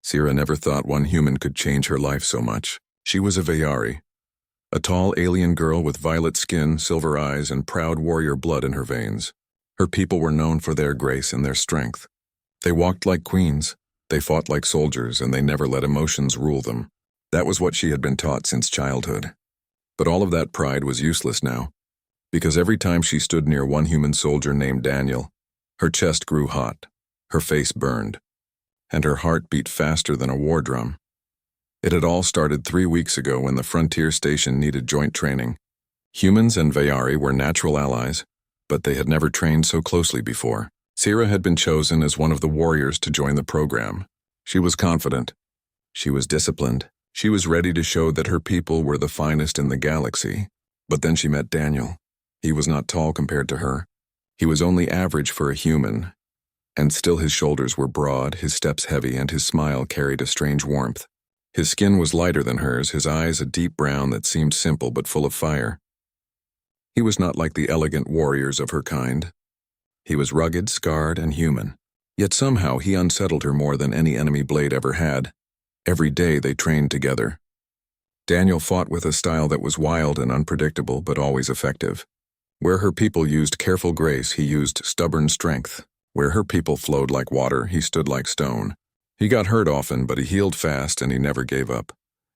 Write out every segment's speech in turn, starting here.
Sira never thought one human could change her life so much. She was a Vayari, a tall alien girl with violet skin, silver eyes, and proud warrior blood in her veins. Her people were known for their grace and their strength. They walked like queens, they fought like soldiers, and they never let emotions rule them. That was what she had been taught since childhood. But all of that pride was useless now, because every time she stood near one human soldier named Daniel, her chest grew hot, her face burned, and her heart beat faster than a war drum. It had all started 3 weeks ago when the frontier station needed joint training. Humans and Vayari were natural allies, but they had never trained so closely before. Sira had been chosen as one of the warriors to join the program. She was confident. She was disciplined. She was ready to show that her people were the finest in the galaxy. But then she met Daniel. He was not tall compared to her. He was only average for a human, and still his shoulders were broad, his steps heavy, and his smile carried a strange warmth. His skin was lighter than hers, his eyes a deep brown that seemed simple but full of fire. He was not like the elegant warriors of her kind. He was rugged, scarred, and human. Yet somehow he unsettled her more than any enemy blade ever had. Every day they trained together. Daniel fought with a style that was wild and unpredictable, but always effective. Where her people used careful grace, he used stubborn strength. Where her people flowed like water, he stood like stone. He got hurt often, but he healed fast and he never gave up.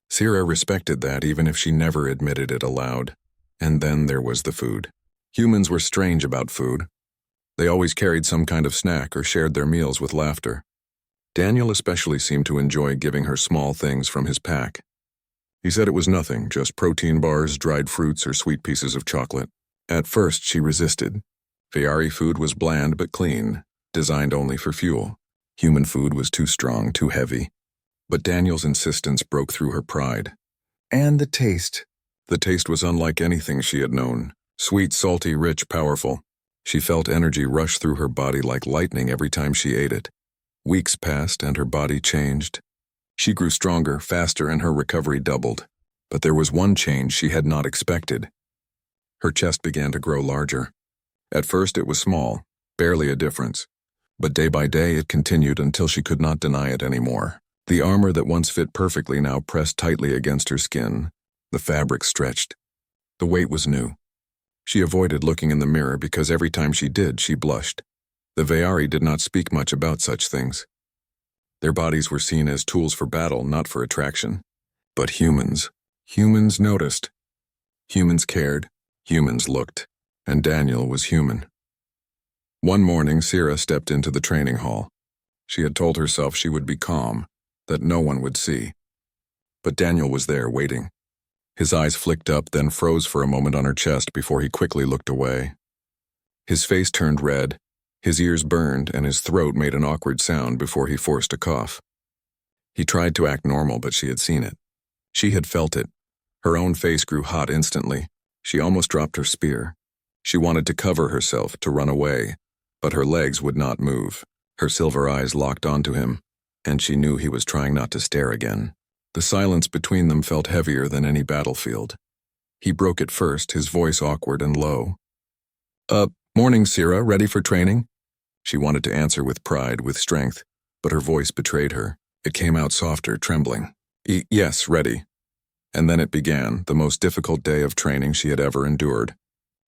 Sira respected that, even if she never admitted it aloud. And then there was the food. Humans were strange about food. They always carried some kind of snack or shared their meals with laughter. Daniel especially seemed to enjoy giving her small things from his pack. He said it was nothing, just protein bars, dried fruits, or sweet pieces of chocolate. At first, she resisted. Vayari food was bland but clean, designed only for fuel. Human food was too strong, too heavy. But Daniel's insistence broke through her pride. And the taste. The taste was unlike anything she had known. Sweet, salty, rich, powerful. She felt energy rush through her body like lightning every time she ate it. Weeks passed and her body changed. She grew stronger, faster, and her recovery doubled. But there was one change she had not expected. Her chest began to grow larger. At first it was small, barely a difference. But day by day it continued until she could not deny it anymore. The armor that once fit perfectly now pressed tightly against her skin. The fabric stretched. The weight was new. She avoided looking in the mirror because every time she did, she blushed. The Vayari did not speak much about such things. Their bodies were seen as tools for battle, not for attraction. But humans noticed. Humans cared. Humans looked. And Daniel was human. One morning, Sira stepped into the training hall. She had told herself she would be calm, that no one would see. But Daniel was there, waiting. His eyes flicked up, then froze for a moment on her chest before he quickly looked away. His face turned red, his ears burned, and his throat made an awkward sound before he forced a cough. He tried to act normal, but she had seen it. She had felt it. Her own face grew hot instantly. She almost dropped her spear. She wanted to cover herself, to run away, but her legs would not move. Her silver eyes locked onto him, and she knew he was trying not to stare again. The silence between them felt heavier than any battlefield. He broke it first, his voice awkward and low. Morning, Sira, ready for training?" She wanted to answer with pride, with strength, but her voice betrayed her. It came out softer, trembling. Yes, ready." And then it began, the most difficult day of training she had ever endured.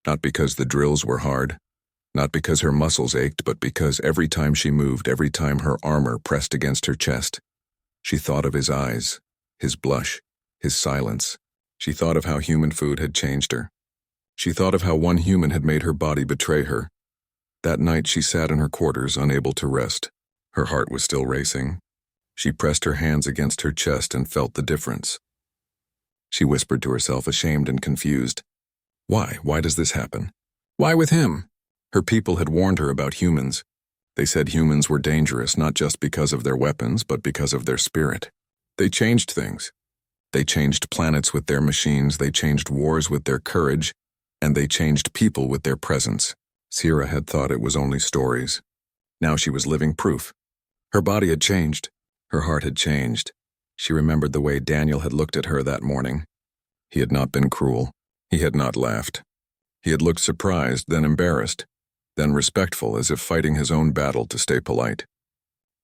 Not because the drills were hard, not because her muscles ached, but because every time she moved, every time her armor pressed against her chest, she thought of his eyes, his blush, his silence. She thought of how human food had changed her. She thought of how one human had made her body betray her. That night she sat in her quarters, unable to rest. Her heart was still racing. She pressed her hands against her chest and felt the difference. She whispered to herself, ashamed and confused. Why? Why does this happen? Why with him? Her people had warned her about humans. They said humans were dangerous not just because of their weapons, but because of their spirit. They changed things. They changed planets with their machines, they changed wars with their courage, and they changed people with their presence. Sira had thought it was only stories. Now she was living proof. Her body had changed. Her heart had changed. She remembered the way Daniel had looked at her that morning. He had not been cruel. He had not laughed. He had looked surprised, then embarrassed, then respectful, as if fighting his own battle to stay polite.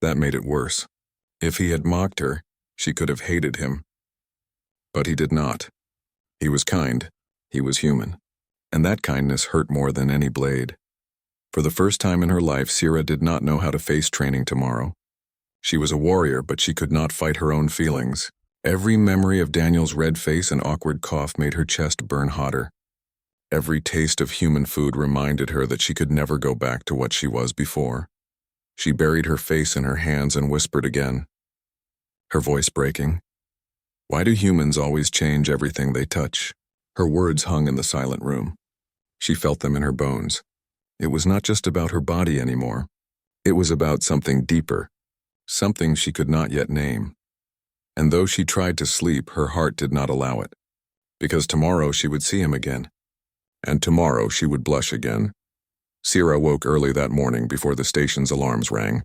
That made it worse. If he had mocked her, she could have hated him. But he did not. He was kind. He was human. And that kindness hurt more than any blade. For the first time in her life, Sira did not know how to face training tomorrow. She was a warrior, but she could not fight her own feelings. Every memory of Daniel's red face and awkward cough made her chest burn hotter. Every taste of human food reminded her that she could never go back to what she was before. She buried her face in her hands and whispered again, her voice breaking. Why do humans always change everything they touch? Her words hung in the silent room. She felt them in her bones. It was not just about her body anymore. It was about something deeper, something she could not yet name. And though she tried to sleep, her heart did not allow it. Because tomorrow she would see him again. And tomorrow she would blush again. Sira woke early that morning before the station's alarms rang.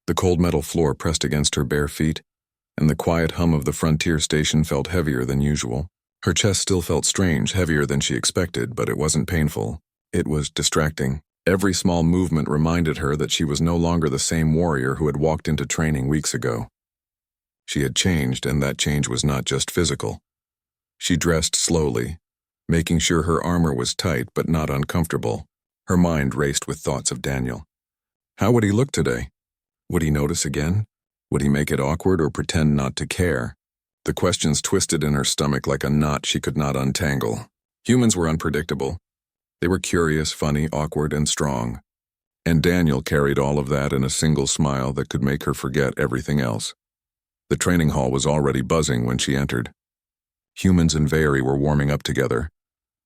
The cold metal floor pressed against her bare feet, and the quiet hum of the frontier station felt heavier than usual. Her chest still felt strange, heavier than she expected, but it wasn't painful. It was distracting. Every small movement reminded her that she was no longer the same warrior who had walked into training weeks ago. She had changed, and that change was not just physical. She dressed slowly, making sure her armor was tight but not uncomfortable. Her mind raced with thoughts of Daniel. How would he look today? Would he notice again? Would he make it awkward or pretend not to care? The questions twisted in her stomach like a knot she could not untangle. Humans were unpredictable. They were curious, funny, awkward, and strong. And Daniel carried all of that in a single smile that could make her forget everything else. The training hall was already buzzing when she entered. Humans and Vary were warming up together,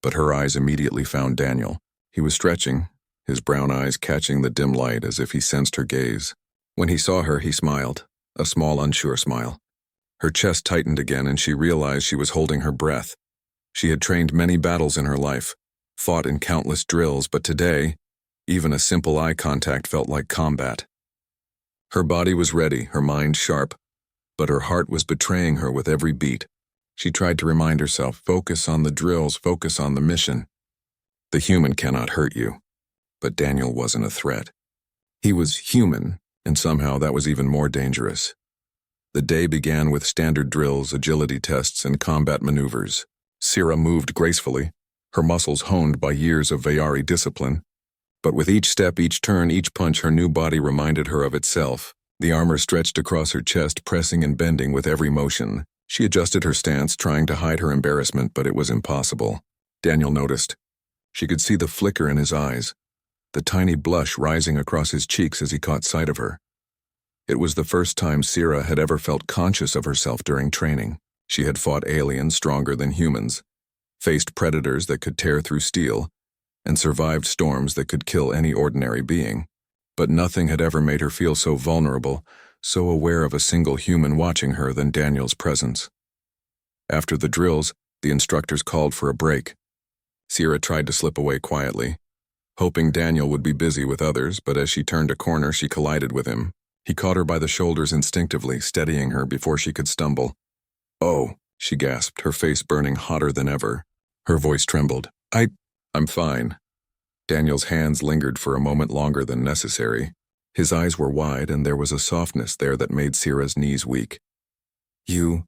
but her eyes immediately found Daniel. He was stretching, his brown eyes catching the dim light as if he sensed her gaze. When he saw her, he smiled, a small, unsure smile. Her chest tightened again, and she realized she was holding her breath. She had trained many battles in her life, fought in countless drills, but today, even a simple eye contact felt like combat. Her body was ready, her mind sharp, but her heart was betraying her with every beat. She tried to remind herself, focus on the drills, focus on the mission. The human cannot hurt you. But Daniel wasn't a threat. He was human, and somehow that was even more dangerous. The day began with standard drills, agility tests, and combat maneuvers. Sira moved gracefully, her muscles honed by years of Vayari discipline. But with each step, each turn, each punch, her new body reminded her of itself. The armor stretched across her chest, pressing and bending with every motion. She adjusted her stance, trying to hide her embarrassment, but it was impossible. Daniel noticed. She could see the flicker in his eyes, the tiny blush rising across his cheeks as he caught sight of her. It was the first time Sira had ever felt conscious of herself during training. She had fought aliens stronger than humans, faced predators that could tear through steel, and survived storms that could kill any ordinary being. But nothing had ever made her feel so vulnerable, so aware of a single human watching her than Daniel's presence. After the drills, the instructors called for a break. Sira tried to slip away quietly, hoping Daniel would be busy with others, but as she turned a corner, she collided with him. He caught her by the shoulders instinctively, steadying her before she could stumble. "Oh," she gasped, her face burning hotter than ever. Her voice trembled. I'm fine." Daniel's hands lingered for a moment longer than necessary. His eyes were wide, and there was a softness there that made Sira's knees weak. You're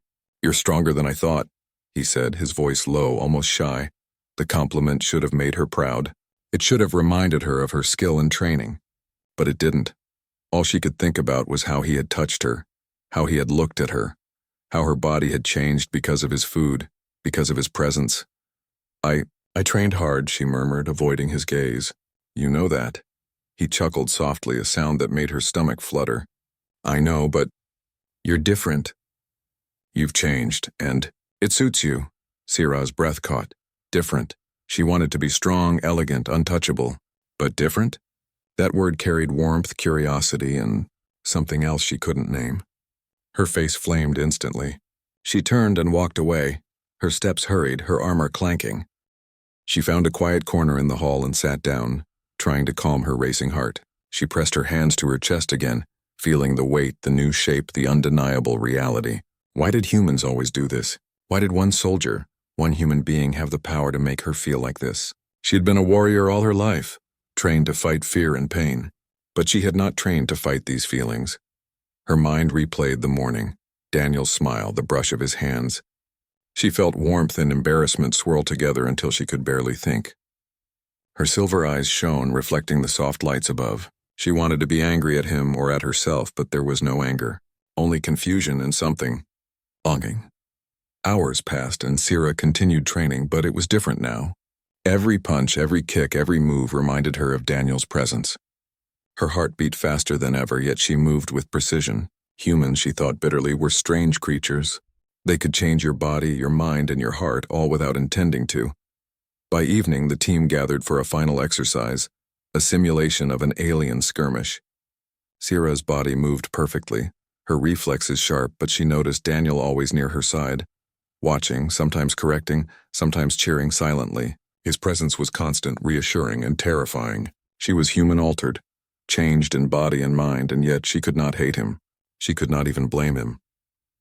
stronger than I thought," he said, his voice low, almost shy. The compliment should have made her proud. It should have reminded her of her skill and training. But it didn't. All she could think about was how he had touched her, how he had looked at her, how her body had changed because of his food, because of his presence. I trained hard," she murmured, avoiding his gaze. "You know that." He chuckled softly, a sound that made her stomach flutter. "I know, but you're different. You've changed, and it suits you." Sira's breath caught. Different. She wanted to be strong, elegant, untouchable. But different? That word carried warmth, curiosity, and something else she couldn't name. Her face flamed instantly. She turned and walked away, her steps hurried, her armor clanking. She found a quiet corner in the hall and sat down, trying to calm her racing heart. She pressed her hands to her chest again, feeling the weight, the new shape, the undeniable reality. Why did humans always do this? Why did one soldier, one human being, have the power to make her feel like this? She had been a warrior all her life, trained to fight fear and pain, but she had not trained to fight these feelings. Her mind replayed the morning, Daniel's smile, the brush of his hands. She felt warmth and embarrassment swirl together until she could barely think. Her silver eyes shone, reflecting the soft lights above. She wanted to be angry at him or at herself, but there was no anger, only confusion and something. Longing. Hours passed and Sierra continued training, but it was different now. Every punch, every kick, every move reminded her of Daniel's presence. Her heart beat faster than ever, yet she moved with precision. Humans, she thought bitterly, were strange creatures. They could change your body, your mind, and your heart, all without intending to. By evening, the team gathered for a final exercise, a simulation of an alien skirmish. Sierra's body moved perfectly, her reflexes sharp, but she noticed Daniel always near her side, watching, sometimes correcting, sometimes cheering silently. His presence was constant, reassuring, and terrifying. She was human-altered, changed in body and mind, and yet she could not hate him. She could not even blame him.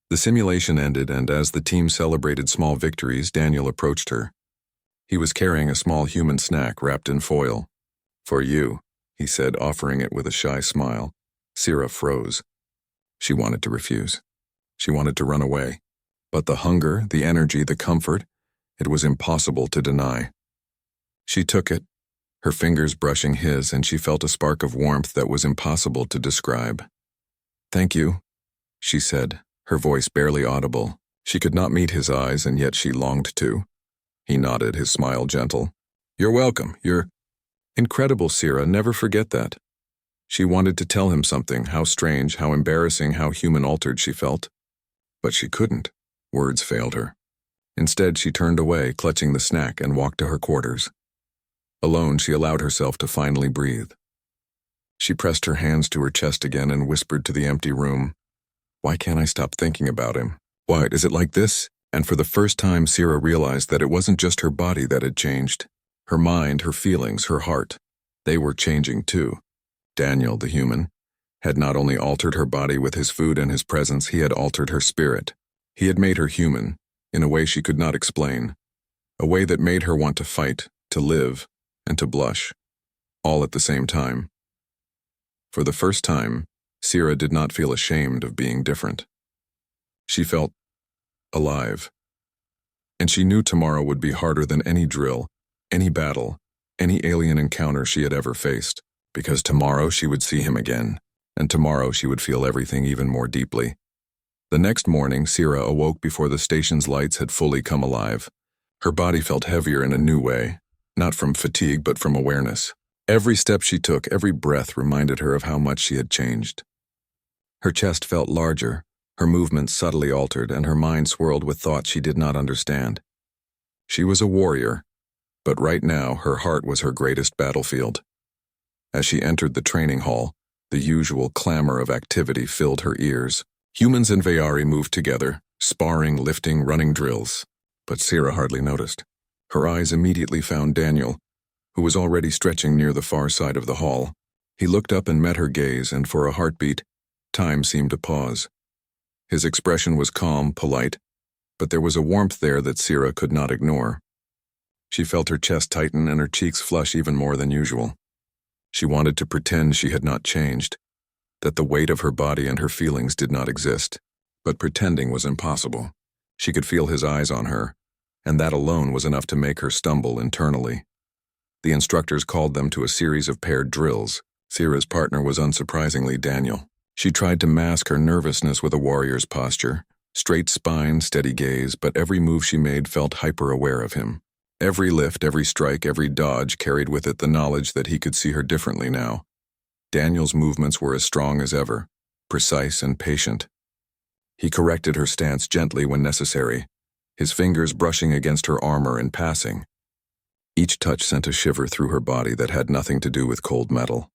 The simulation ended, and as the team celebrated small victories, Daniel approached her. He was carrying a small human snack wrapped in foil. "For you," he said, offering it with a shy smile. Sierra froze. She wanted to refuse. She wanted to run away. But the hunger, the energy, the comfort, it was impossible to deny. She took it, her fingers brushing his, and she felt a spark of warmth that was impossible to describe. "Thank you," she said, her voice barely audible. She could not meet his eyes, and yet she longed to. He nodded, his smile gentle. "You're welcome. You're incredible, Sierra. Never forget that." She wanted to tell him something, how strange, how embarrassing, how human-altered she felt. But she couldn't. Words failed her. Instead, she turned away, clutching the snack, and walked to her quarters. Alone, she allowed herself to finally breathe. She pressed her hands to her chest again and whispered to the empty room, "Why can't I stop thinking about him? Why is it like this?" And for the first time, Sierra realized that it wasn't just her body that had changed. Her mind, her feelings, her heart. They were changing too. Daniel, the human, had not only altered her body with his food and his presence, he had altered her spirit. He had made her human, in a way she could not explain. A way that made her want to fight, to live, and to blush. All at the same time. For the first time, Sierra did not feel ashamed of being different. She felt alive. And she knew tomorrow would be harder than any drill, any battle, any alien encounter she had ever faced, because tomorrow she would see him again, and tomorrow she would feel everything even more deeply. The next morning, Sierra awoke before the station's lights had fully come alive. Her body felt heavier in a new way, not from fatigue but from awareness. Every step she took, every breath reminded her of how much she had changed. Her chest felt larger, her movements subtly altered, and her mind swirled with thoughts she did not understand. She was a warrior, but right now her heart was her greatest battlefield. As she entered the training hall, the usual clamor of activity filled her ears. Humans and Vayari moved together, sparring, lifting, running drills. But Sierra hardly noticed. Her eyes immediately found Daniel, who was already stretching near the far side of the hall. He looked up and met her gaze, and for a heartbeat, time seemed to pause. His expression was calm, polite, but there was a warmth there that Sierra could not ignore. She felt her chest tighten and her cheeks flush even more than usual. She wanted to pretend she had not changed, that the weight of her body and her feelings did not exist, but pretending was impossible. She could feel his eyes on her, and that alone was enough to make her stumble internally. The instructors called them to a series of paired drills. Sierra's partner was unsurprisingly Daniel. She tried to mask her nervousness with a warrior's posture, straight spine, steady gaze, but every move she made felt hyper-aware of him. Every lift, every strike, every dodge carried with it the knowledge that he could see her differently now. Daniel's movements were as strong as ever, precise and patient. He corrected her stance gently when necessary, his fingers brushing against her armor in passing. Each touch sent a shiver through her body that had nothing to do with cold metal.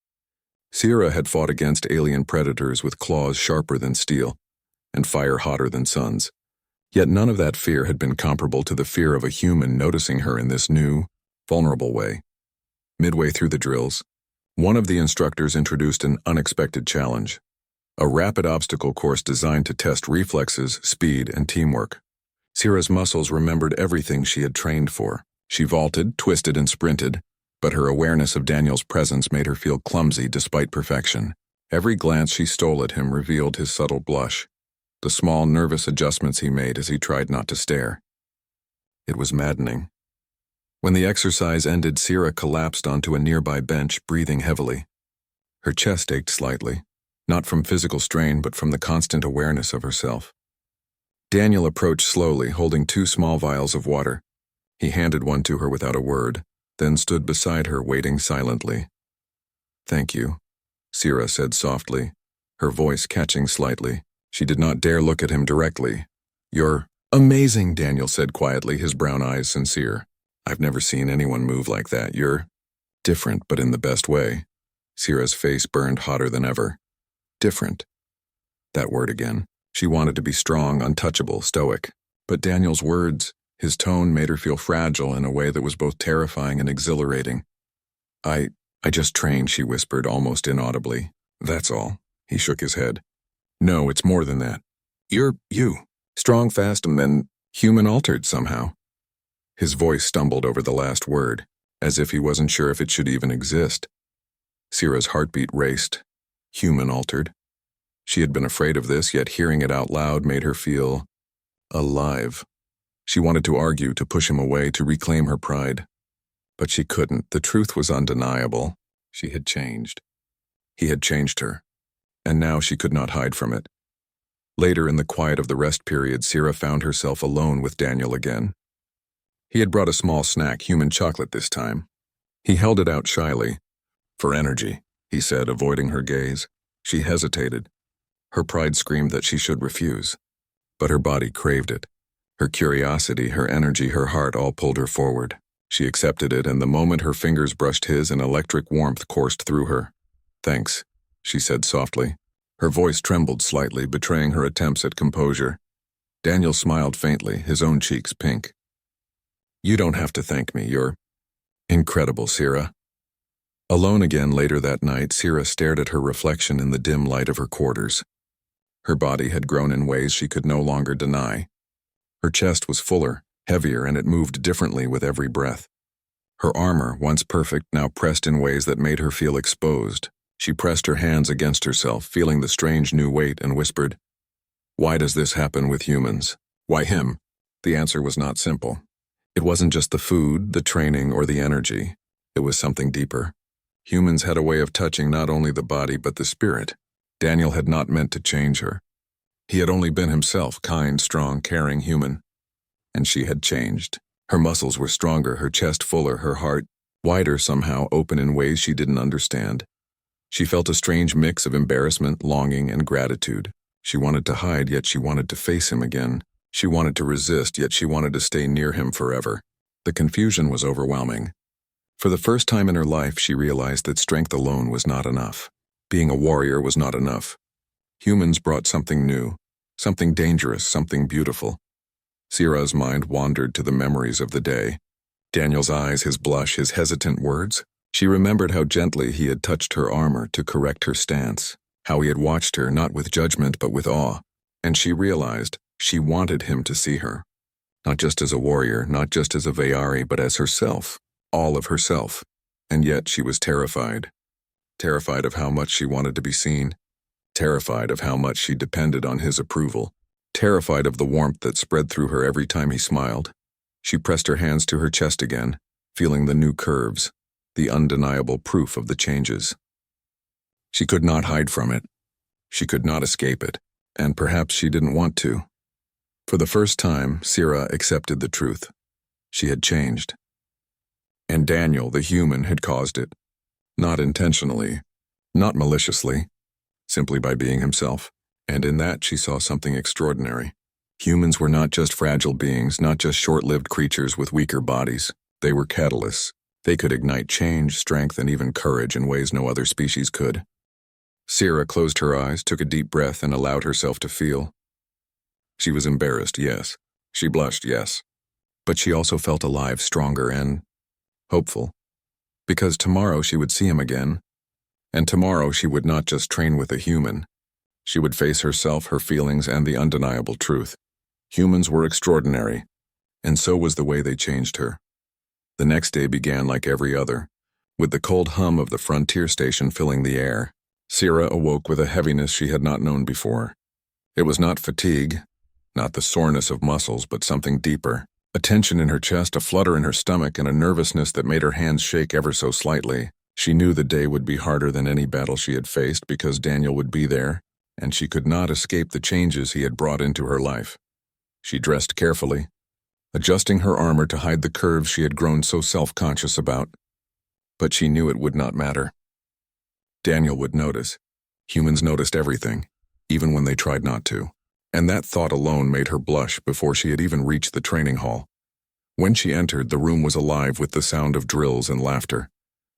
Sierra had fought against alien predators with claws sharper than steel and fire hotter than suns. Yet none of that fear had been comparable to the fear of a human noticing her in this new, vulnerable way. Midway through the drills, one of the instructors introduced an unexpected challenge, a rapid obstacle course designed to test reflexes, speed, and teamwork. Sierra's muscles remembered everything she had trained for. She vaulted, twisted, and sprinted, but her awareness of Daniel's presence made her feel clumsy despite perfection. Every glance she stole at him revealed his subtle blush, the small nervous adjustments he made as he tried not to stare. It was maddening. When the exercise ended, Sierra collapsed onto a nearby bench, breathing heavily. Her chest ached slightly, not from physical strain but from the constant awareness of herself. Daniel approached slowly, holding 2 small vials of water. He handed one to her without a word, then stood beside her, waiting silently. "Thank you," Sierra said softly, her voice catching slightly. She did not dare look at him directly. "You're amazing," Daniel said quietly, his brown eyes sincere. "I've never seen anyone move like that. You're different, but in the best way." Sierra's face burned hotter than ever. Different. That word again. She wanted to be strong, untouchable, stoic. But Daniel's words, his tone made her feel fragile in a way that was both terrifying and exhilarating. I just trained," she whispered, almost inaudibly. "That's all." He shook his head. "No, it's more than that. You're you. Strong, fast, and then human-altered somehow." His voice stumbled over the last word, as if he wasn't sure if it should even exist. Sierra's heartbeat raced. Human-altered. She had been afraid of this, yet hearing it out loud made her feel alive. She wanted to argue, to push him away, to reclaim her pride. But she couldn't. The truth was undeniable. She had changed. He had changed her. And now she could not hide from it. Later, in the quiet of the rest period, Sierra found herself alone with Daniel again. He had brought a small snack, human chocolate this time. He held it out shyly. "For energy," he said, avoiding her gaze. She hesitated. Her pride screamed that she should refuse. But her body craved it. Her curiosity, her energy, her heart all pulled her forward. She accepted it, and the moment her fingers brushed his, an electric warmth coursed through her. "Thanks," she said softly. Her voice trembled slightly, betraying her attempts at composure. Daniel smiled faintly, his own cheeks pink. "You don't have to thank me. You're incredible, Sierra." Alone again later that night, Sierra stared at her reflection in the dim light of her quarters. Her body had grown in ways she could no longer deny. Her chest was fuller, heavier, and it moved differently with every breath. Her armor, once perfect, now pressed in ways that made her feel exposed. She pressed her hands against herself, feeling the strange new weight, and whispered, "Why does this happen with humans? Why him?" The answer was not simple. It wasn't just the food, the training, or the energy. It was something deeper. Humans had a way of touching not only the body but the spirit. Daniel had not meant to change her. He had only been himself, kind, strong, caring human. And she had changed. Her muscles were stronger, her chest fuller, her heart wider somehow, open in ways she didn't understand. She felt a strange mix of embarrassment, longing, and gratitude. She wanted to hide, yet she wanted to face him again. She wanted to resist, yet she wanted to stay near him forever. The confusion was overwhelming. For the first time in her life, she realized that strength alone was not enough. Being a warrior was not enough. Humans brought something new, something dangerous, something beautiful. Sierra's mind wandered to the memories of the day. Daniel's eyes, his blush, his hesitant words. She remembered how gently he had touched her armor to correct her stance, how he had watched her not with judgment but with awe. And she realized she wanted him to see her. Not just as a warrior, not just as a Vayari, but as herself, all of herself. And yet she was terrified. Terrified of how much she wanted to be seen. Terrified of how much she depended on his approval. Terrified of the warmth that spread through her every time he smiled. She pressed her hands to her chest again, feeling the new curves, the undeniable proof of the changes. She could not hide from it. She could not escape it, and perhaps she didn't want to. For the first time, Sierra accepted the truth. She had changed. And Daniel, the human, had caused it. Not intentionally, not maliciously, simply by being himself. And in that she saw something extraordinary. Humans were not just fragile beings, not just short-lived creatures with weaker bodies. They were catalysts. They could ignite change, strength, and even courage in ways no other species could. Sierra closed her eyes, took a deep breath, and allowed herself to feel. She was embarrassed, yes. She blushed, yes. But she also felt alive, stronger, and hopeful. Because tomorrow she would see him again. And tomorrow she would not just train with a human. She would face herself, her feelings, and the undeniable truth. Humans were extraordinary, and so was the way they changed her. The next day began like every other, with the cold hum of the frontier station filling the air. Sierra awoke with a heaviness she had not known before. It was not fatigue, not the soreness of muscles, but something deeper. A tension in her chest, a flutter in her stomach, and a nervousness that made her hands shake ever so slightly. She knew the day would be harder than any battle she had faced because Daniel would be there, and she could not escape the changes he had brought into her life. She dressed carefully, adjusting her armor to hide the curves she had grown so self-conscious about. But she knew it would not matter. Daniel would notice. Humans noticed everything, even when they tried not to. And that thought alone made her blush before she had even reached the training hall. When she entered, the room was alive with the sound of drills and laughter.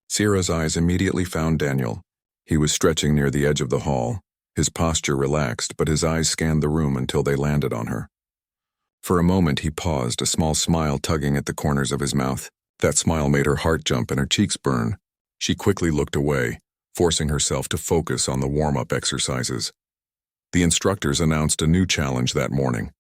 Sierra's eyes immediately found Daniel. He was stretching near the edge of the hall, his posture relaxed, but his eyes scanned the room until they landed on her. For a moment he paused, a small smile tugging at the corners of his mouth. That smile made her heart jump and her cheeks burn. She quickly looked away, forcing herself to focus on the warm-up exercises. The instructors announced a new challenge that morning.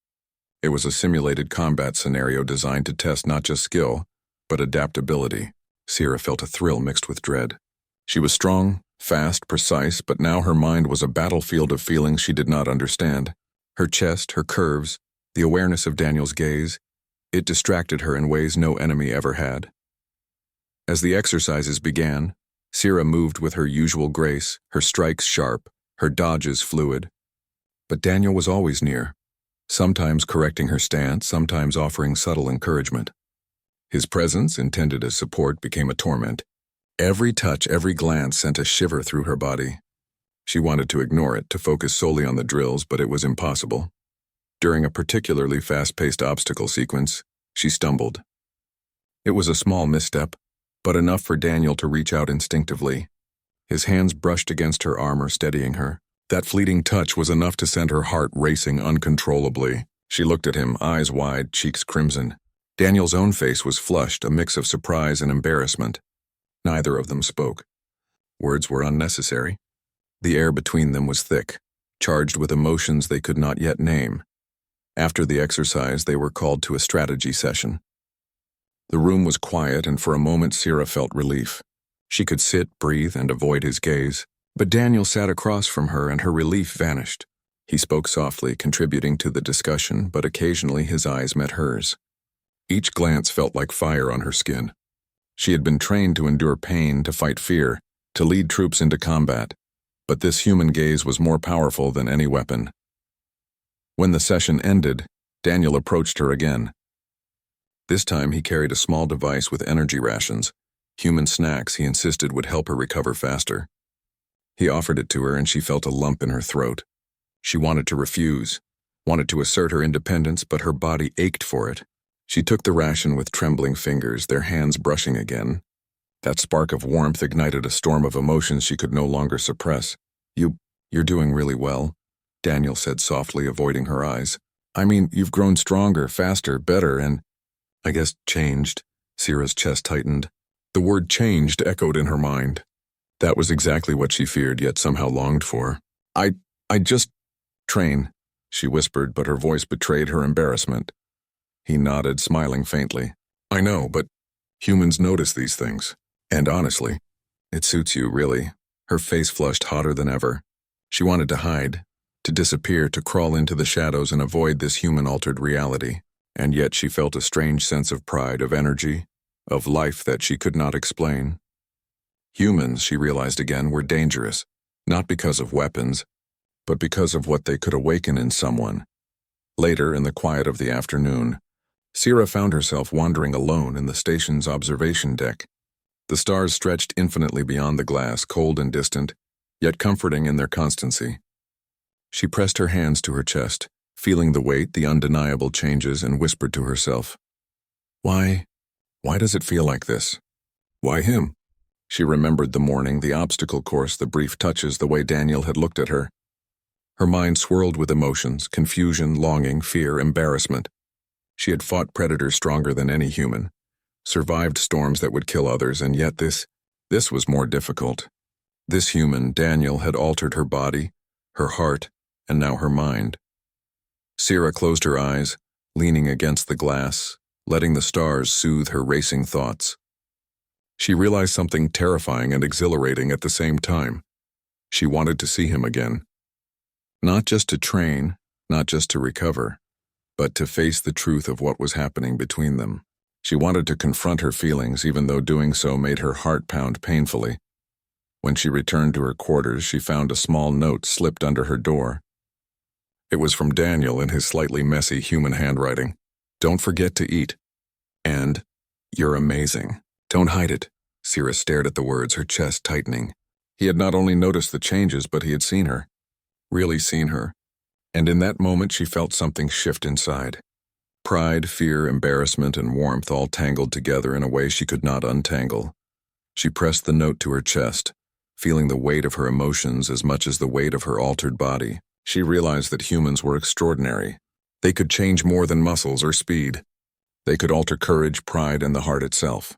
It was a simulated combat scenario designed to test not just skill, but adaptability. Sierra felt a thrill mixed with dread. She was strong, fast, precise, but now her mind was a battlefield of feelings she did not understand. Her chest, her curves, the awareness of Daniel's gaze, it distracted her in ways no enemy ever had. As the exercises began, Sierra moved with her usual grace, her strikes sharp, her dodges fluid. But Daniel was always near, sometimes correcting her stance, sometimes offering subtle encouragement. His presence, intended as support, became a torment. Every touch, every glance sent a shiver through her body. She wanted to ignore it, to focus solely on the drills, but it was impossible. During a particularly fast-paced obstacle sequence, she stumbled. It was a small misstep, but enough for Daniel to reach out instinctively. His hands brushed against her armor, steadying her. That fleeting touch was enough to send her heart racing uncontrollably. She looked at him, eyes wide, cheeks crimson. Daniel's own face was flushed, a mix of surprise and embarrassment. Neither of them spoke. Words were unnecessary. The air between them was thick, charged with emotions they could not yet name. After the exercise, they were called to a strategy session. The room was quiet, and for a moment Sierra felt relief. She could sit, breathe, and avoid his gaze. But Daniel sat across from her, and her relief vanished. He spoke softly, contributing to the discussion, but occasionally his eyes met hers. Each glance felt like fire on her skin. She had been trained to endure pain, to fight fear, to lead troops into combat. But this human gaze was more powerful than any weapon. When the session ended, Daniel approached her again. This time he carried a small device with energy rations, human snacks he insisted would help her recover faster. He offered it to her, and she felt a lump in her throat. She wanted to refuse, wanted to assert her independence, but her body ached for it. She took the ration with trembling fingers, their hands brushing again. That spark of warmth ignited a storm of emotions she could no longer suppress. You're doing really well, Daniel said softly, avoiding her eyes. I mean, you've grown stronger, faster, better, and I guess changed. Sierra's chest tightened. The word changed echoed in her mind. That was exactly what she feared, yet somehow longed for. I just train, she whispered, but her voice betrayed her embarrassment. He nodded, smiling faintly. I know, but humans notice these things. And honestly, it suits you, really. Her face flushed hotter than ever. She wanted to hide, to disappear, to crawl into the shadows and avoid this human-altered reality. And yet she felt a strange sense of pride, of energy, of life that she could not explain. Humans, she realized again, were dangerous, not because of weapons, but because of what they could awaken in someone. Later, in the quiet of the afternoon, Sierra found herself wandering alone in the station's observation deck. The stars stretched infinitely beyond the glass, cold and distant, yet comforting in their constancy. She pressed her hands to her chest, feeling the weight, the undeniable changes, and whispered to herself, Why does it feel like this? Why him? She remembered the morning, the obstacle course, the brief touches, the way Daniel had looked at her. Her mind swirled with emotions, confusion, longing, fear, embarrassment. She had fought predators stronger than any human, survived storms that would kill others, and yet this was more difficult. This human, Daniel, had altered her body, her heart, and now her mind. Sierra closed her eyes, leaning against the glass, letting the stars soothe her racing thoughts. She realized something terrifying and exhilarating at the same time. She wanted to see him again. Not just to train, not just to recover, but to face the truth of what was happening between them. She wanted to confront her feelings, even though doing so made her heart pound painfully. When she returned to her quarters, she found a small note slipped under her door. It was from Daniel in his slightly messy human handwriting. "Don't forget to eat." And, "You're amazing. Don't hide it." Sierra stared at the words, her chest tightening. He had not only noticed the changes, but he had seen her. Really seen her. And in that moment she felt something shift inside. Pride, fear, embarrassment, and warmth all tangled together in a way she could not untangle. She pressed the note to her chest, feeling the weight of her emotions as much as the weight of her altered body. She realized that humans were extraordinary. They could change more than muscles or speed. They could alter courage, pride, and the heart itself.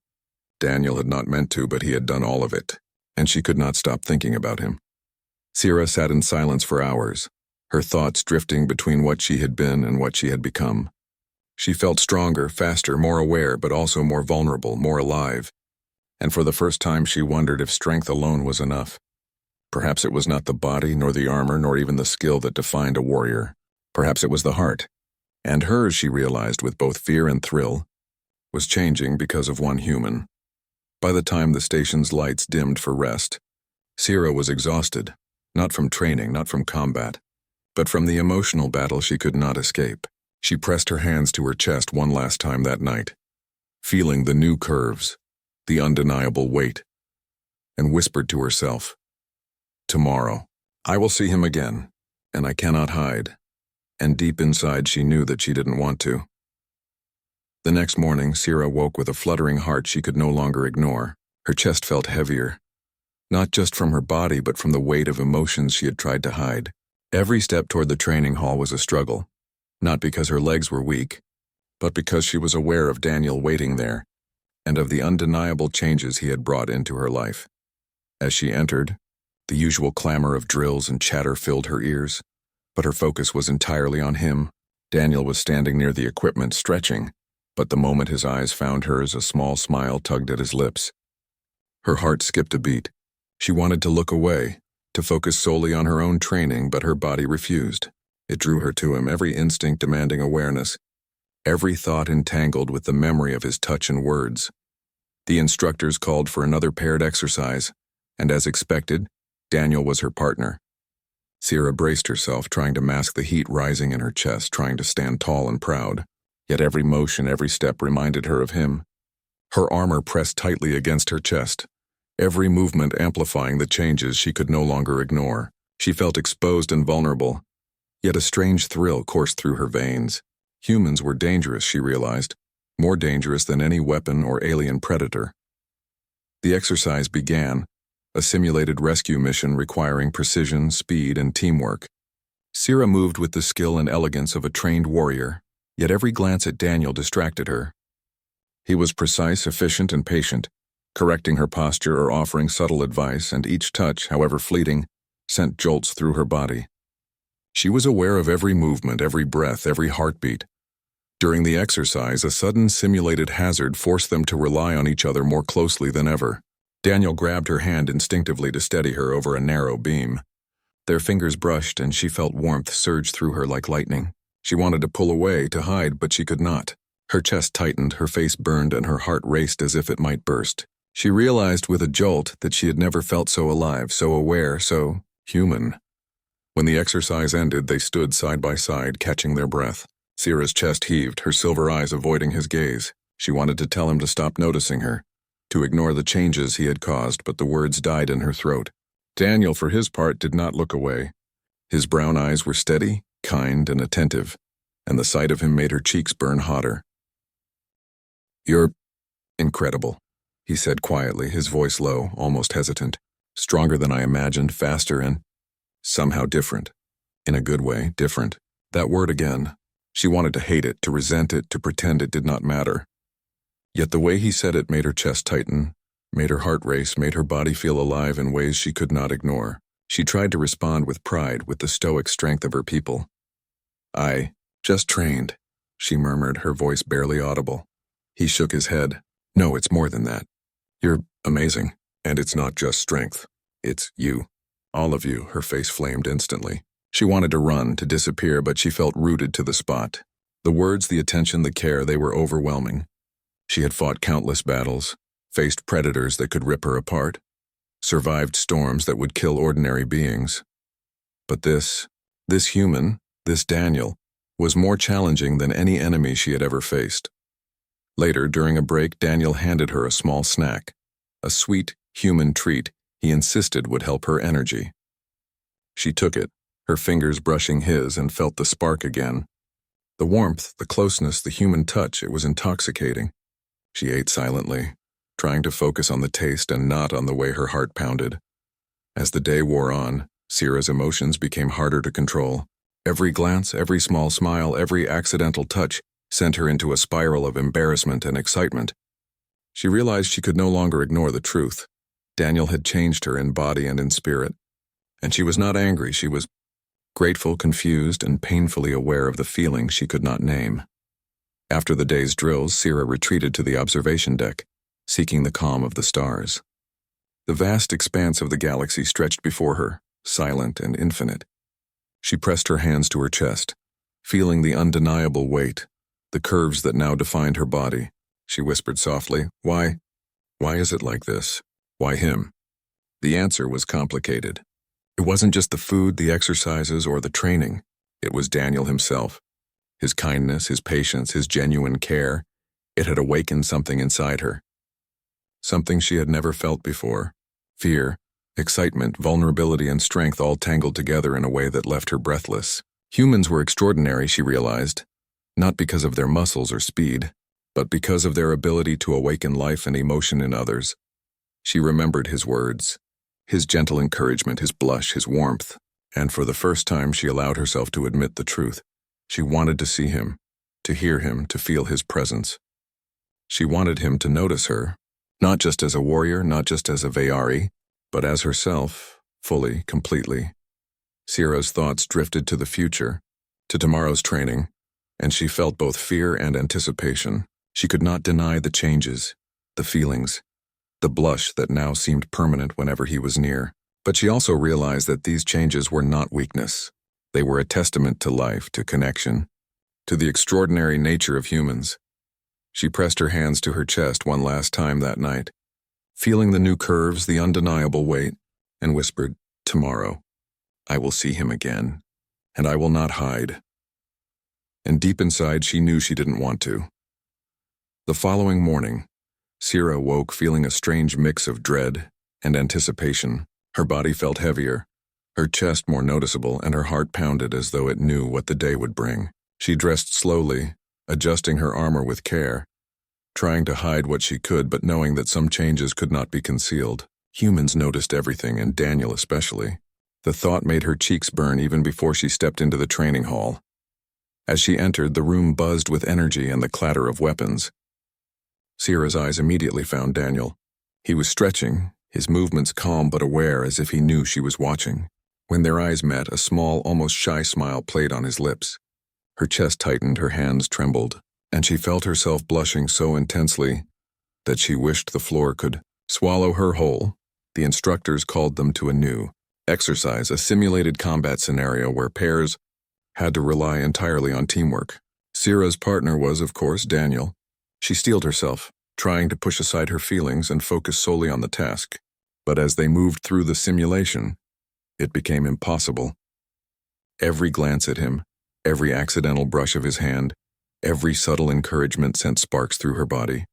Daniel had not meant to, but he had done all of it, and she could not stop thinking about him. Sierra sat in silence for hours, her thoughts drifting between what she had been and what she had become. She felt stronger, faster, more aware, but also more vulnerable, more alive. And for the first time she wondered if strength alone was enough. Perhaps it was not the body, nor the armor, nor even the skill that defined a warrior. Perhaps it was the heart. And hers, she realized with both fear and thrill, was changing because of one human. By the time the station's lights dimmed for rest, Sierra was exhausted, not from training, not from combat, but from the emotional battle she could not escape. She pressed her hands to her chest one last time that night, feeling the new curves, the undeniable weight, and whispered to herself, "Tomorrow, I will see him again, and I cannot hide." And deep inside she knew that she didn't want to. The next morning, Sierra woke with a fluttering heart she could no longer ignore. Her chest felt heavier, not just from her body but from the weight of emotions she had tried to hide. Every step toward the training hall was a struggle, not because her legs were weak, but because she was aware of Daniel waiting there, and of the undeniable changes he had brought into her life. As she entered, the usual clamor of drills and chatter filled her ears, but her focus was entirely on him. Daniel was standing near the equipment, stretching, but the moment his eyes found hers, a small smile tugged at his lips. Her heart skipped a beat. She wanted to look away, to focus solely on her own training, but her body refused. It drew her to him, every instinct demanding awareness, every thought entangled with the memory of his touch and words. The instructors called for another paired exercise, and as expected, Daniel was her partner. Sierra braced herself, trying to mask the heat rising in her chest, trying to stand tall and proud. Yet every motion, every step reminded her of him. Her armor pressed tightly against her chest, every movement amplifying the changes she could no longer ignore. She felt exposed and vulnerable, yet a strange thrill coursed through her veins. Humans were dangerous, she realized, more dangerous than any weapon or alien predator. The exercise began, a simulated rescue mission requiring precision, speed, and teamwork. Sierra moved with the skill and elegance of a trained warrior, yet every glance at Daniel distracted her. He was precise, efficient, and patient, correcting her posture or offering subtle advice, and each touch, however fleeting, sent jolts through her body. She was aware of every movement, every breath, every heartbeat. During the exercise, a sudden simulated hazard forced them to rely on each other more closely than ever. Daniel grabbed her hand instinctively to steady her over a narrow beam. Their fingers brushed, and she felt warmth surge through her like lightning. She wanted to pull away, to hide, but she could not. Her chest tightened, her face burned, and her heart raced as if it might burst. She realized with a jolt that she had never felt so alive, so aware, so human. When the exercise ended, they stood side by side, catching their breath. Sierra's chest heaved, her silver eyes avoiding his gaze. She wanted to tell him to stop noticing her, to ignore the changes he had caused, but the words died in her throat. Daniel, for his part, did not look away. His brown eyes were steady, kind, and attentive, and the sight of him made her cheeks burn hotter. "You're incredible," he said quietly, his voice low, almost hesitant. "Stronger than I imagined, faster, and somehow different. In a good way, different. That word again. She wanted to hate it, to resent it, to pretend it did not matter. Yet the way he said it made her chest tighten, made her heart race, made her body feel alive in ways she could not ignore. She tried to respond with pride, with the stoic strength of her people. "I just trained," she murmured, her voice barely audible. He shook his head. "No, it's more than that. You're amazing, and it's not just strength. It's you. All of you, her face flamed instantly. She wanted to run, to disappear, but she felt rooted to the spot. The words, the attention, the care, they were overwhelming. She had fought countless battles, faced predators that could rip her apart, survived storms that would kill ordinary beings. But this human, this Daniel, was more challenging than any enemy she had ever faced. Later, during a break, Daniel handed her a small snack, a sweet, human treat he insisted would help her energy. She took it, her fingers brushing his, and felt the spark again. The warmth, the closeness, the human touch, it was intoxicating. She ate silently, trying to focus on the taste and not on the way her heart pounded. As the day wore on, Sierra's emotions became harder to control. Every glance, every small smile, every accidental touch sent her into a spiral of embarrassment and excitement. She realized she could no longer ignore the truth. Daniel had changed her in body and in spirit. And she was not angry, she was grateful, confused, and painfully aware of the feeling she could not name. After the day's drills, Sierra retreated to the observation deck, seeking the calm of the stars. The vast expanse of the galaxy stretched before her, silent and infinite. She pressed her hands to her chest, feeling the undeniable weight, the curves that now defined her body. She whispered softly, Why is it like this? Why him? The answer was complicated. It wasn't just the food, the exercises, or the training. It was Daniel himself. His kindness, his patience, his genuine care. It had awakened something inside her. Something she had never felt before. Fear, excitement, vulnerability, and strength all tangled together in a way that left her breathless. Humans were extraordinary, she realized, not because of their muscles or speed, but because of their ability to awaken life and emotion in others. She remembered his words, his gentle encouragement, his blush, his warmth, and for the first time she allowed herself to admit the truth. She wanted to see him, to hear him, to feel his presence. She wanted him to notice her, not just as a warrior, not just as a Vayari, but as herself, fully, completely. Sierra's thoughts drifted to the future, to tomorrow's training, and she felt both fear and anticipation. She could not deny the changes, the feelings, the blush that now seemed permanent whenever he was near. But she also realized that these changes were not weakness. They were a testament to life, to connection, to the extraordinary nature of humans. She pressed her hands to her chest one last time that night, feeling the new curves, the undeniable weight, and whispered, Tomorrow, I will see him again, and I will not hide. And deep inside, she knew she didn't want to. The following morning, Sierra woke feeling a strange mix of dread and anticipation. Her body felt heavier, her chest more noticeable, and her heart pounded as though it knew what the day would bring. She dressed slowly, adjusting her armor with care, trying to hide what she could, but knowing that some changes could not be concealed. Humans noticed everything, and Daniel especially. The thought made her cheeks burn even before she stepped into the training hall. As she entered, the room buzzed with energy and the clatter of weapons. Sierra's eyes immediately found Daniel. He was stretching, his movements calm but aware, as if he knew she was watching. When their eyes met, a small, almost shy smile played on his lips. Her chest tightened, her hands trembled, and she felt herself blushing so intensely that she wished the floor could swallow her whole. The instructors called them to a new exercise, a simulated combat scenario where pairs had to rely entirely on teamwork. Sierra's partner was, of course, Daniel. She steeled herself, trying to push aside her feelings and focus solely on the task. But as they moved through the simulation, it became impossible. Every glance at him, every accidental brush of his hand, every subtle encouragement sent sparks through her body.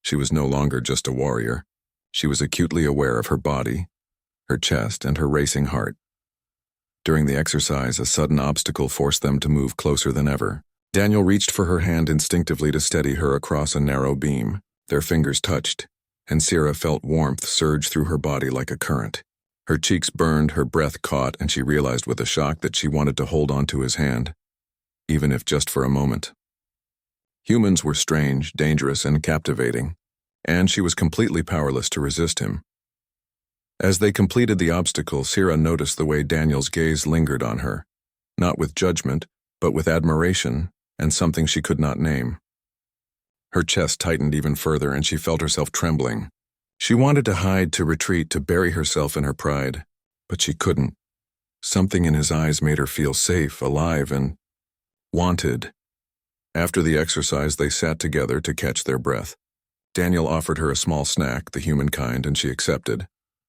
She was no longer just a warrior. She was acutely aware of her body, her chest, and her racing heart. During the exercise, a sudden obstacle forced them to move closer than ever. Daniel reached for her hand instinctively to steady her across a narrow beam. Their fingers touched, and Sierra felt warmth surge through her body like a current. Her cheeks burned, her breath caught, and she realized with a shock that she wanted to hold onto his hand, even if just for a moment. Humans were strange, dangerous, and captivating, and she was completely powerless to resist him. As they completed the obstacle, Sierra noticed the way Daniel's gaze lingered on her, not with judgment, but with admiration and something she could not name. Her chest tightened even further, and she felt herself trembling. She wanted to hide, to retreat, to bury herself in her pride, But she couldn't. Something in his eyes made her feel safe, alive, and wanted. After the exercise, they sat together to catch their breath. Daniel offered her a small snack, the human kind, and she accepted,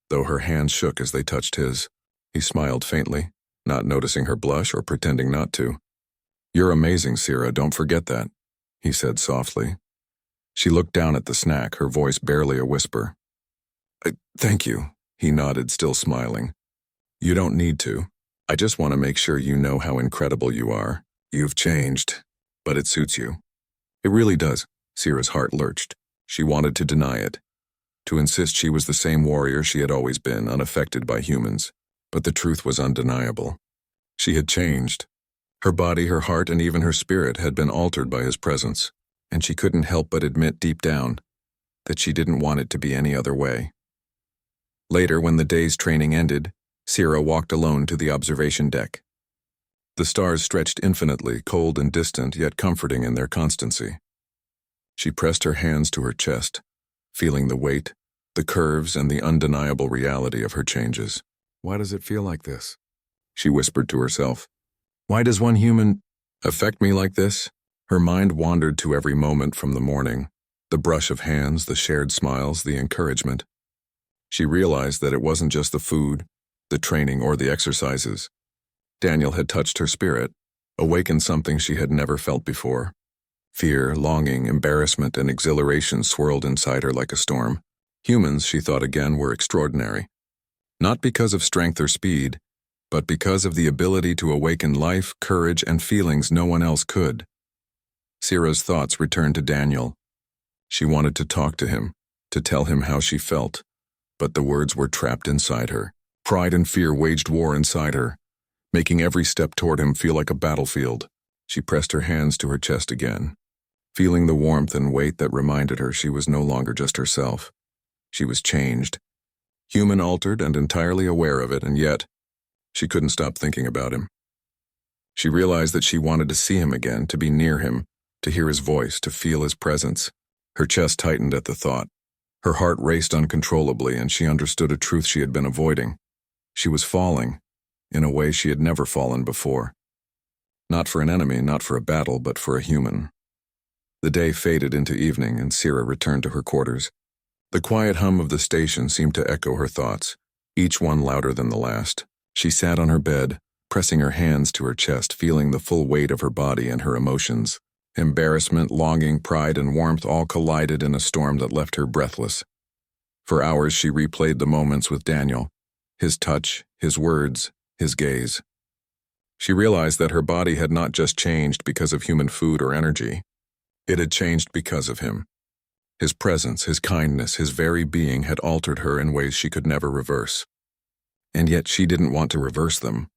though her hands shook as they touched his. He smiled faintly, not noticing her blush or pretending not to. "You're amazing, Sierra, don't forget that," he said softly. She looked down at the snack, her voice barely a whisper. Thank you," he nodded, still smiling. "You don't need to. I just want to make sure you know how incredible you are. You've changed, but it suits you." "It really does." Sierra's heart lurched. She wanted to deny it, to insist she was the same warrior she had always been, unaffected by humans. But the truth was undeniable. She had changed. Her body, her heart, and even her spirit had been altered by his presence, and she couldn't help but admit deep down that she didn't want it to be any other way. Later, when the day's training ended, Sierra walked alone to the observation deck. The stars stretched infinitely, cold and distant, yet comforting in their constancy. She pressed her hands to her chest, feeling the weight, the curves, and the undeniable reality of her changes. "Why does it feel like this?" she whispered to herself. "Why does one human affect me like this?" Her mind wandered to every moment from the morning, the brush of hands, the shared smiles, the encouragement. She realized that it wasn't just the food, the training, or the exercises. Daniel had touched her spirit, awakened something she had never felt before. Fear, longing, embarrassment, and exhilaration swirled inside her like a storm. Humans, she thought again, were extraordinary. Not because of strength or speed, but because of the ability to awaken life, courage, and feelings no one else could. Sierra's thoughts returned to Daniel. She wanted to talk to him, to tell him how she felt, but the words were trapped inside her. Pride and fear waged war inside her, making every step toward him feel like a battlefield. She pressed her hands to her chest again, feeling the warmth and weight that reminded her she was no longer just herself. She was changed, human altered and entirely aware of it, and yet she couldn't stop thinking about him. She realized that she wanted to see him again, to be near him, to hear his voice, to feel his presence. Her chest tightened at the thought. Her heart raced uncontrollably, and she understood a truth she had been avoiding. She was falling, in a way she had never fallen before. Not for an enemy, not for a battle, but for a human. The day faded into evening, and Sierra returned to her quarters. The quiet hum of the station seemed to echo her thoughts, each one louder than the last. She sat on her bed, pressing her hands to her chest, feeling the full weight of her body and her emotions. Embarrassment, longing, pride, and warmth all collided in a storm that left her breathless. For hours she replayed the moments with Daniel, his touch, his words, his gaze. She realized that her body had not just changed because of human food or energy. It had changed because of him. His presence, his kindness, his very being had altered her in ways she could never reverse. And yet she didn't want to reverse them.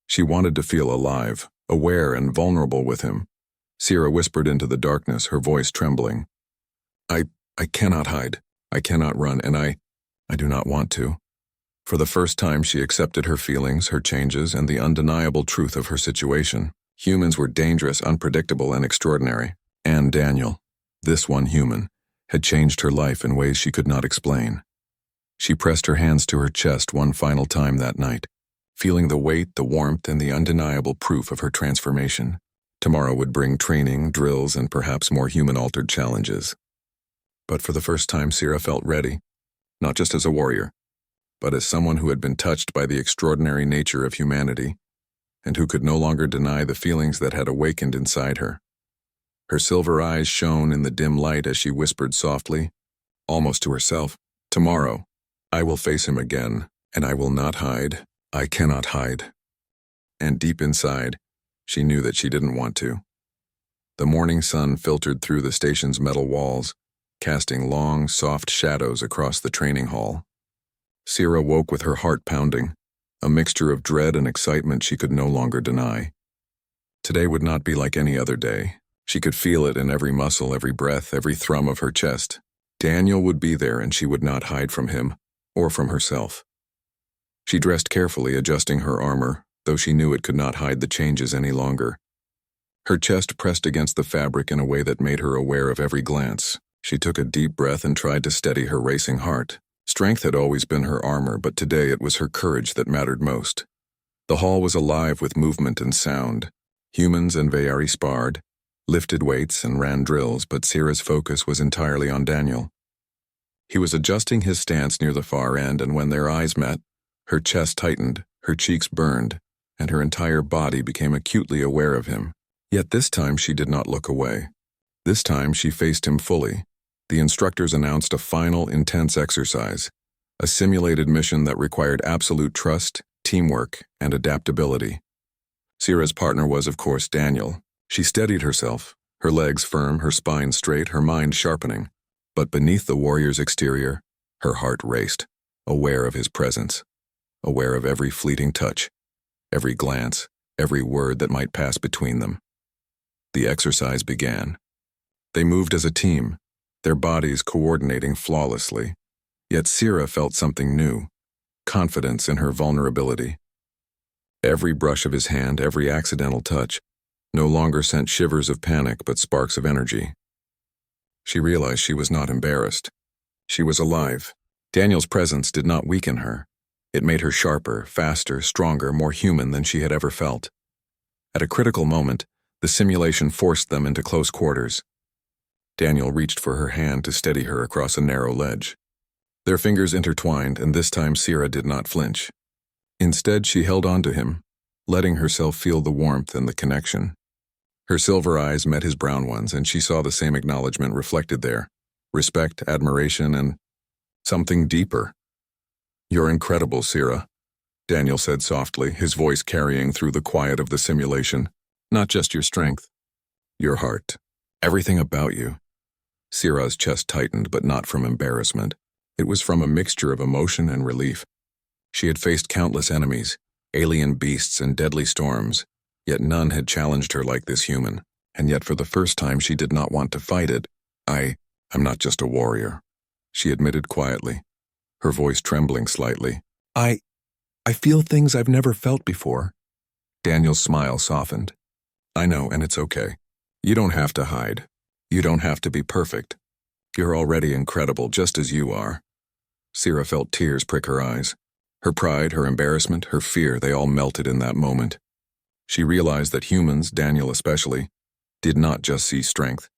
She wanted to feel alive, aware, and vulnerable with him. Sierra whispered into the darkness, her voice trembling. I cannot hide. I cannot run, and I do not want to." For the first time, she accepted her feelings, her changes, and the undeniable truth of her situation. Humans were dangerous, unpredictable, and extraordinary. And Daniel, this one human, had changed her life in ways she could not explain. She pressed her hands to her chest one final time that night, feeling the weight, the warmth, and the undeniable proof of her transformation. Tomorrow would bring training, drills, and perhaps more human-altered challenges. But for the first time, Sierra felt ready, not just as a warrior, but as someone who had been touched by the extraordinary nature of humanity, and who could no longer deny the feelings that had awakened inside her. Her silver eyes shone in the dim light as she whispered softly, almost to herself, "Tomorrow, I will face him again, and I will not hide. I cannot hide." And deep inside, she knew that she didn't want to. The morning sun filtered through the station's metal walls, casting long, soft shadows across the training hall. Sierra woke with her heart pounding, a mixture of dread and excitement she could no longer deny. Today would not be like any other day. She could feel it in every muscle, every breath, every thrum of her chest. Daniel would be there, and she would not hide from him, or from herself. She dressed carefully, adjusting her armor, though she knew it could not hide the changes any longer. Her chest pressed against the fabric in a way that made her aware of every glance. She took a deep breath and tried to steady her racing heart. Strength had always been her armor, but today it was her courage that mattered most. The hall was alive with movement and sound. Humans and Vayari sparred, lifted weights and ran drills, but Sira's focus was entirely on Daniel. He was adjusting his stance near the far end, and when their eyes met, her chest tightened, her cheeks burned, and her entire body became acutely aware of him. Yet this time she did not look away. This time she faced him fully. The instructors announced a final, intense exercise, a simulated mission that required absolute trust, teamwork, and adaptability. Sira's partner was, of course, Daniel. She steadied herself, her legs firm, her spine straight, her mind sharpening. But beneath the warrior's exterior, her heart raced, aware of his presence, aware of every fleeting touch, every glance, every word that might pass between them. The exercise began. They moved as a team, their bodies coordinating flawlessly. Yet Sira felt something new, confidence in her vulnerability. Every brush of his hand, every accidental touch, no longer sent shivers of panic but sparks of energy. She realized she was not embarrassed. She was alive. Daniel's presence did not weaken her. It made her sharper, faster, stronger, more human than she had ever felt. At a critical moment, the simulation forced them into close quarters. Daniel reached for her hand to steady her across a narrow ledge. Their fingers intertwined, and this time Sira did not flinch. Instead, she held on to him, letting herself feel the warmth and the connection. Her silver eyes met his brown ones, and she saw the same acknowledgement reflected there. Respect, admiration, and something deeper. "You're incredible, Sira," Daniel said softly, his voice carrying through the quiet of the simulation. "Not just your strength. Your heart. Everything about you." Sira's chest tightened, but not from embarrassment. It was from a mixture of emotion and relief. She had faced countless enemies, alien beasts and deadly storms, yet none had challenged her like this human, and yet for the first time she did not want to fight it. I'm not just a warrior," she admitted quietly, her voice trembling slightly. I feel things I've never felt before." Daniel's smile softened. "I know, and it's okay. You don't have to hide. You don't have to be perfect. You're already incredible, just as you are." Sira felt tears prick her eyes. Her pride, her embarrassment, her fear, they all melted in that moment. She realized that humans, Daniel especially, did not just see strength.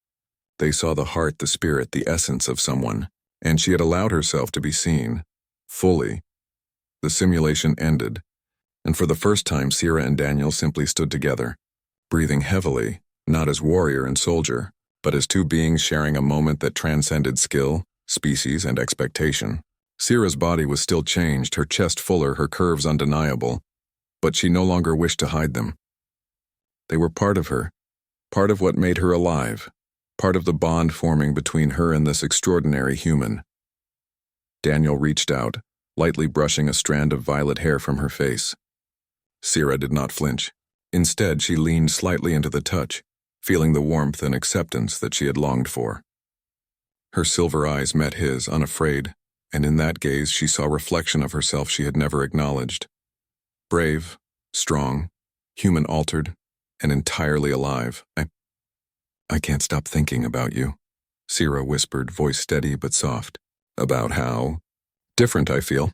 They saw the heart, the spirit, the essence of someone, and she had allowed herself to be seen, fully. The simulation ended, and for the first time Sira and Daniel simply stood together, breathing heavily, not as warrior and soldier, but as two beings sharing a moment that transcended skill, species, and expectation. Sira's body was still changed, her chest fuller, her curves undeniable, but she no longer wished to hide them. They were part of her, part of what made her alive, part of the bond forming between her and this extraordinary human. Daniel reached out, lightly brushing a strand of violet hair from her face. Sira did not flinch. Instead, she leaned slightly into the touch, feeling the warmth and acceptance that she had longed for. Her silver eyes met his, unafraid, and in that gaze she saw a reflection of herself she had never acknowledged. Brave, strong, human-altered, and entirely alive. I can't stop thinking about you," Sira whispered, voice steady but soft. "About how different I feel,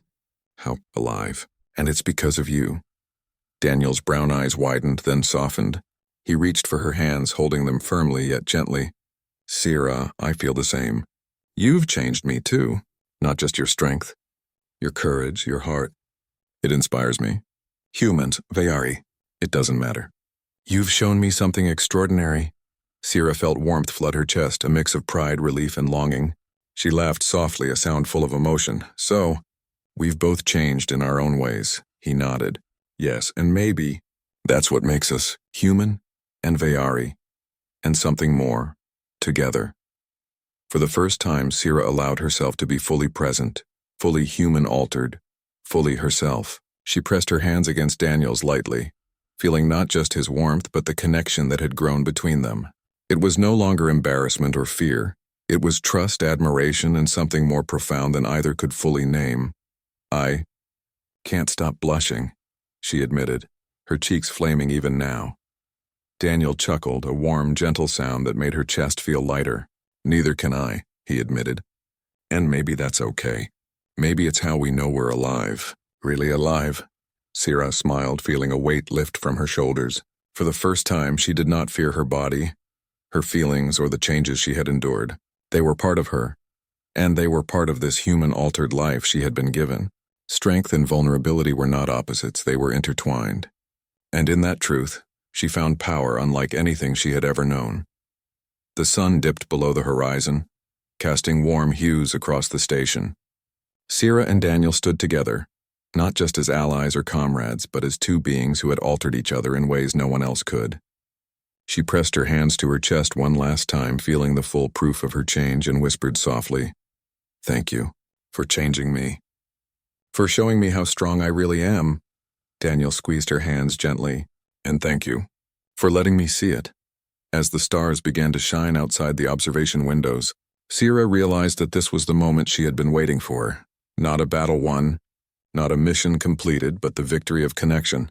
how alive, and it's because of you." Daniel's brown eyes widened, then softened. He reached for her hands, holding them firmly yet gently. "Sira, I feel the same. You've changed me too, not just your strength, your courage, your heart. It inspires me. Humans, Vayari, it doesn't matter. You've shown me something extraordinary." Sira felt warmth flood her chest, a mix of pride, relief, and longing. She laughed softly, a sound full of emotion. "So, we've both changed in our own ways." He nodded. "Yes, and maybe that's what makes us human and Vayari, and something more, together." For the first time, Sira allowed herself to be fully present, fully human-altered, fully herself. She pressed her hands against Daniel's lightly, feeling not just his warmth but the connection that had grown between them. It was no longer embarrassment or fear. It was trust, admiration, and something more profound than either could fully name. "I can't stop blushing," she admitted, her cheeks flaming even now. Daniel chuckled, a warm, gentle sound that made her chest feel lighter. "Neither can I," he admitted. "And maybe that's okay." Maybe it's how we know we're alive. Really alive? Sira smiled, feeling a weight lift from her shoulders. For the first time, she did not fear her body, her feelings, or the changes she had endured. They were part of her, and they were part of this human-altered life she had been given. Strength and vulnerability were not opposites, they were intertwined. And in that truth, she found power unlike anything she had ever known. The sun dipped below the horizon, casting warm hues across the station. Sira and Daniel stood together, not just as allies or comrades, but as two beings who had altered each other in ways no one else could. She pressed her hands to her chest one last time, feeling the full proof of her change, and whispered softly, "Thank you for changing me. For showing me how strong I really am." Daniel squeezed her hands gently. "And thank you for letting me see it." As the stars began to shine outside the observation windows, Sira realized that this was the moment she had been waiting for. Not a battle won, not a mission completed, but the victory of connection,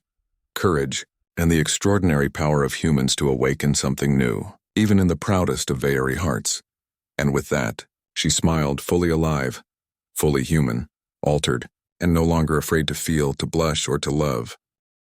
courage, and the extraordinary power of humans to awaken something new, even in the proudest of Vaeri hearts. And with that, she smiled, fully alive, fully human, altered, and no longer afraid to feel, to blush, or to love.